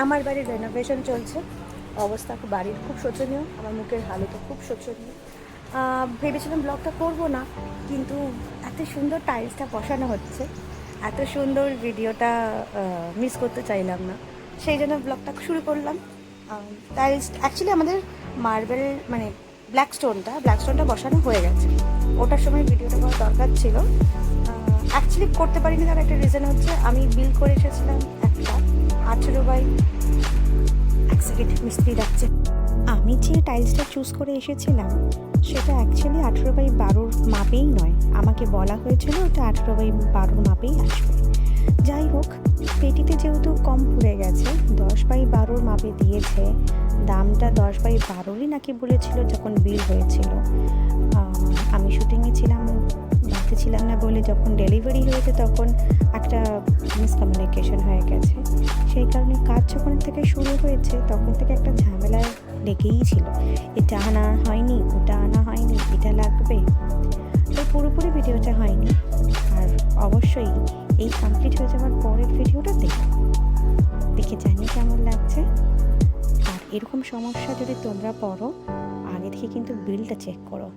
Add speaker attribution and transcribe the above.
Speaker 1: আমার বাড়ির রেনোভেশন চলছে, অবস্থা বাড়ির খুব শোচনীয়, আমার মুখের হালতও খুব শোচনীয়। ভেবেছিলাম ব্লগটা করব না, কিন্তু এত সুন্দর টাইলসটা বসানো হচ্ছে, এত সুন্দর ভিডিওটা মিস করতে চাইলাম না, সেই জন্য ব্লগটা শুরু করলাম। টাইলস অ্যাকচুয়ালি আমাদের মার্বেল মানে ব্ল্যাক স্টোনটা বসানো হয়ে গেছে, ওটার সময় ভিডিওটা করা দরকার ছিল। অ্যাকচুয়ালি করতে পারিনি, তার একটা রিজন হচ্ছে আমি বিল করে এসেছিলাম একটা 18 বাই, এক সেকেন্ড মিস্ত্রি ডাকছে। আমি যে টাইলসটা চুজ করে এসেছিলাম সেটা অ্যাকচুয়ালি 18 বাই 12 মাপেই নয়, আমাকে বলা হয়েছিল ওটা 18 বাই 12 মাপেই আসবে। যাই হোক, পেটিতে যেহেতু কম পড়ে গেছে, 10 বাই 12 মাপে দিয়েছে, দামটা 10 বাই 12ই নাকি বলেছিল যখন বিল হয়েছিল। আমি শুটিংয়ে ছিলাম, বাড়িতে ছিলাম না বলে যখন ডেলিভারি হয়েছে তখন একটা মিসকমিউনিকেশন হয়ে গেছে। সেই কারণে কাজ যখন থেকে শুরু হয়েছে তখন থেকে একটা ঝামেলা লেগেই ছিল, এটা আনা হয়নি, ওটা আনা হয়নি, এটা লাগবে। তো পুরোপুরি ভিডিওটা হয়নি, আর অবশ্যই এই কমপ্লিট হয়ে যাওয়ার পরের ভিডিওটা দেখে জানি কেমন লাগছে। আর এরকম সমস্যা যদি তোমরা পড়ো, আগে থেকে কিন্তু বিলটা চেক করো।